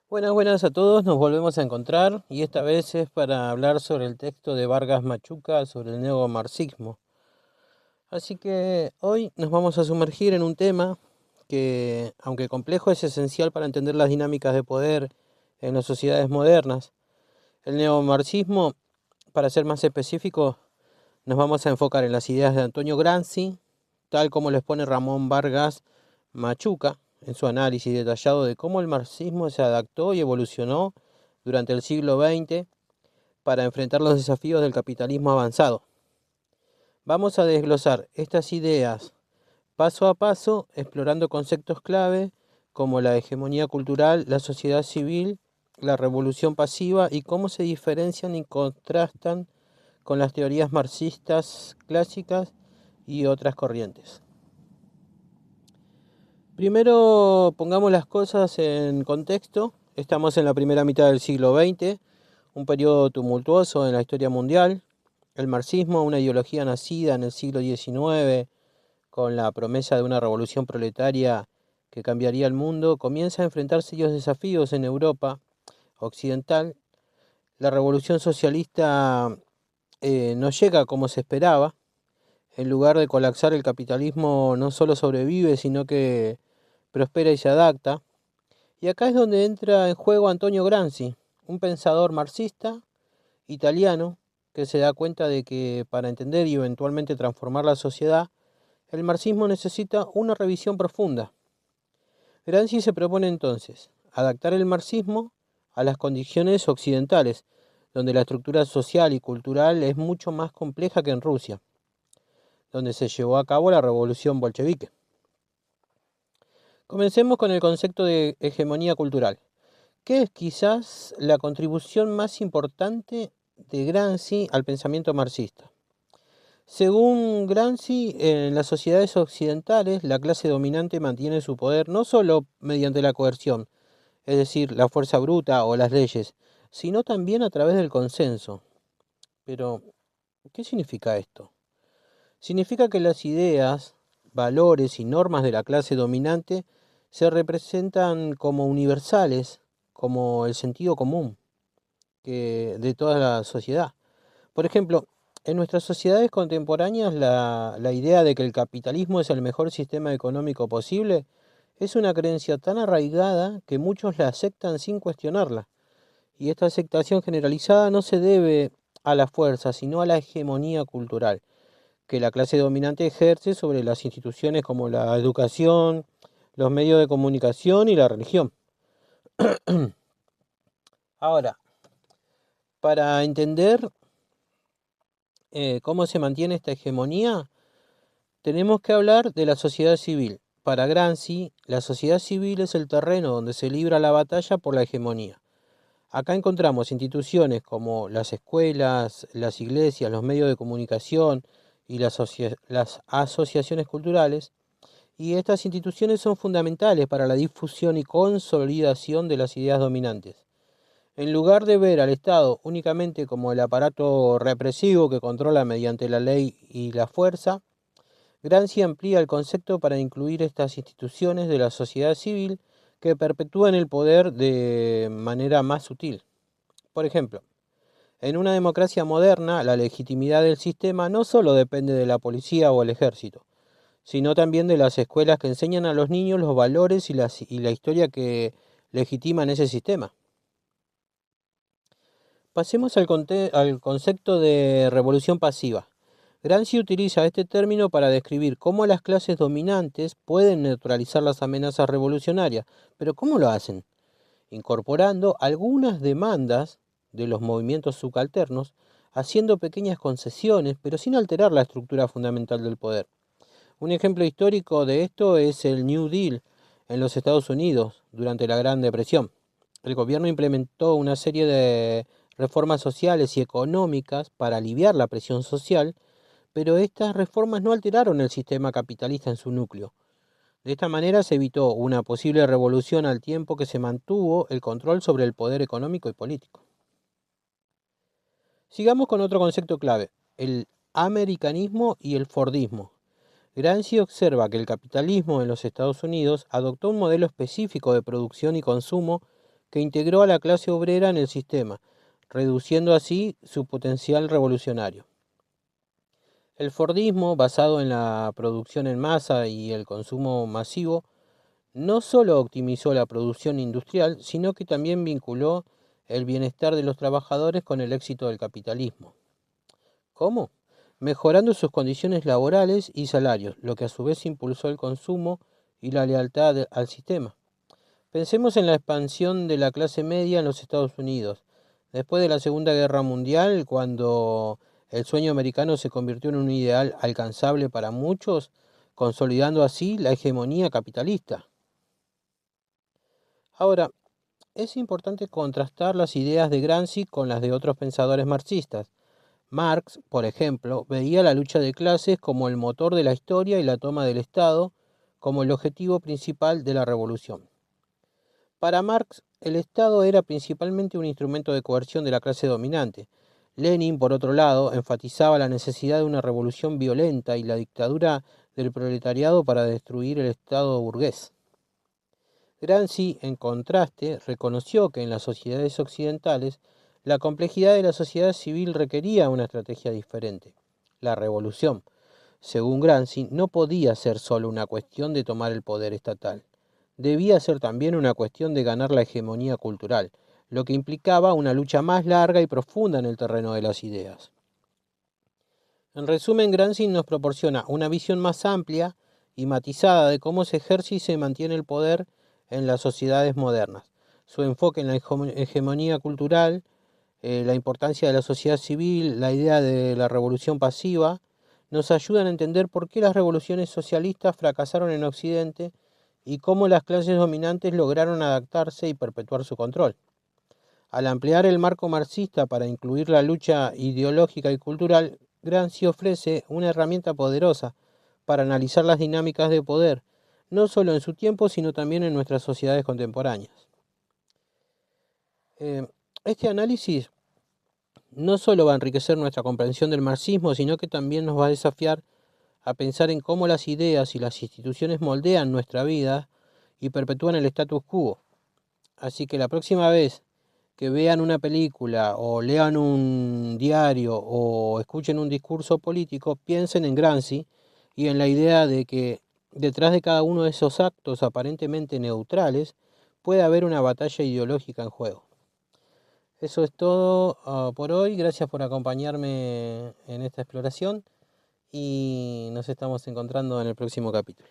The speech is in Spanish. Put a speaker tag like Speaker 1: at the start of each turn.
Speaker 1: Buenas a todos, nos volvemos a encontrar y esta vez es para hablar sobre el texto de Vargas Machuca sobre el neomarxismo. Así que hoy nos vamos a sumergir en un tema que, aunque complejo, es esencial para entender las dinámicas de poder en las sociedades modernas. El neomarxismo, para ser más específico, nos vamos a enfocar en las ideas de Antonio Gramsci, tal como les pone Ramón Vargas Machuca en su análisis detallado de cómo el marxismo se adaptó y evolucionó durante el siglo XX para enfrentar los desafíos del capitalismo avanzado. Vamos a desglosar estas ideas paso a paso, explorando conceptos clave como la hegemonía cultural, la sociedad civil, la revolución pasiva y cómo se diferencian y contrastan con las teorías marxistas clásicas y otras corrientes. Primero pongamos las cosas en contexto. Estamos en la primera mitad del siglo XX, un periodo tumultuoso en la historia mundial. El marxismo, una ideología nacida en el siglo XIX con la promesa de una revolución proletaria que cambiaría el mundo, comienza a enfrentar serios desafíos en Europa occidental. La revolución socialista no llega como se esperaba. En lugar de colapsar, el capitalismo no solo sobrevive, sino que prospera y se adapta. Y acá es donde entra en juego Antonio Gramsci, un pensador marxista italiano que se da cuenta de que para entender y eventualmente transformar la sociedad, el marxismo necesita una revisión profunda. Gramsci se propone entonces adaptar el marxismo a las condiciones occidentales, donde la estructura social y cultural es mucho más compleja que en Rusia, donde se llevó a cabo la revolución bolchevique. Comencemos con el concepto de hegemonía cultural, que es quizás la contribución más importante de Gramsci al pensamiento marxista. Según Gramsci, en las sociedades occidentales, la clase dominante mantiene su poder no solo mediante la coerción, es decir, la fuerza bruta o las leyes, sino también a través del consenso. Pero, ¿qué significa esto? Significa que las ideas, valores y normas de la clase dominante se representan como universales, como el sentido común de toda la sociedad. Por ejemplo, en nuestras sociedades contemporáneas la idea de que el capitalismo es el mejor sistema económico posible es una creencia tan arraigada que muchos la aceptan sin cuestionarla. Y esta aceptación generalizada no se debe a la fuerza, sino a la hegemonía cultural que la clase dominante ejerce sobre las instituciones como la educación, los medios de comunicación y la religión. Ahora, para entender cómo se mantiene esta hegemonía, tenemos que hablar de la sociedad civil. Para Gramsci, la sociedad civil es el terreno donde se libra la batalla por la hegemonía. Acá encontramos instituciones como las escuelas, las iglesias, los medios de comunicación y las asociaciones culturales. Y estas instituciones son fundamentales para la difusión y consolidación de las ideas dominantes. En lugar de ver al Estado únicamente como el aparato represivo que controla mediante la ley y la fuerza, Gramsci amplía el concepto para incluir estas instituciones de la sociedad civil que perpetúan el poder de manera más sutil. Por ejemplo, en una democracia moderna, la legitimidad del sistema no solo depende de la policía o el ejército, sino también de las escuelas que enseñan a los niños los valores y la historia que legitiman ese sistema. Pasemos al concepto de revolución pasiva. Gramsci utiliza este término para describir cómo las clases dominantes pueden neutralizar las amenazas revolucionarias, pero ¿cómo lo hacen? Incorporando algunas demandas de los movimientos subalternos, haciendo pequeñas concesiones, pero sin alterar la estructura fundamental del poder. Un ejemplo histórico de esto es el New Deal en los Estados Unidos durante la Gran Depresión. El gobierno implementó una serie de reformas sociales y económicas para aliviar la presión social, pero estas reformas no alteraron el sistema capitalista en su núcleo. De esta manera se evitó una posible revolución al tiempo que se mantuvo el control sobre el poder económico y político. Sigamos con otro concepto clave, el americanismo y el fordismo. Gramsci observa que el capitalismo en los Estados Unidos adoptó un modelo específico de producción y consumo que integró a la clase obrera en el sistema, reduciendo así su potencial revolucionario. El Fordismo, basado en la producción en masa y el consumo masivo, no solo optimizó la producción industrial, sino que también vinculó el bienestar de los trabajadores con el éxito del capitalismo. ¿Cómo? Mejorando sus condiciones laborales y salarios, lo que a su vez impulsó el consumo y la lealtad al sistema. Pensemos en la expansión de la clase media en los Estados Unidos. Después de la Segunda Guerra Mundial, cuando el sueño americano se convirtió en un ideal alcanzable para muchos, consolidando así la hegemonía capitalista. Ahora, es importante contrastar las ideas de Gramsci con las de otros pensadores marxistas. Marx, por ejemplo, veía la lucha de clases como el motor de la historia y la toma del Estado como el objetivo principal de la revolución. Para Marx, el Estado era principalmente un instrumento de coerción de la clase dominante. Lenin, por otro lado, enfatizaba la necesidad de una revolución violenta y la dictadura del proletariado para destruir el Estado burgués. Gramsci, en contraste, reconoció que en las sociedades occidentales la complejidad de la sociedad civil requería una estrategia diferente. La revolución, según Gramsci, no podía ser solo una cuestión de tomar el poder estatal. Debía ser también una cuestión de ganar la hegemonía cultural, lo que implicaba una lucha más larga y profunda en el terreno de las ideas. En resumen, Gramsci nos proporciona una visión más amplia y matizada de cómo se ejerce y se mantiene el poder en las sociedades modernas. Su enfoque en la hegemonía cultural, la importancia de la sociedad civil, la idea de la revolución pasiva, nos ayudan a entender por qué las revoluciones socialistas fracasaron en Occidente y cómo las clases dominantes lograron adaptarse y perpetuar su control. Al ampliar el marco marxista para incluir la lucha ideológica y cultural, Gramsci ofrece una herramienta poderosa para analizar las dinámicas de poder, no solo en su tiempo, sino también en nuestras sociedades contemporáneas. Este análisis no solo va a enriquecer nuestra comprensión del marxismo, sino que también nos va a desafiar a pensar en cómo las ideas y las instituciones moldean nuestra vida y perpetúan el status quo. Así que la próxima vez que vean una película o lean un diario o escuchen un discurso político, piensen en Gramsci y en la idea de que detrás de cada uno de esos actos aparentemente neutrales puede haber una batalla ideológica en juego. Eso es todo por hoy. Gracias por acompañarme en esta exploración y nos estamos encontrando en el próximo capítulo.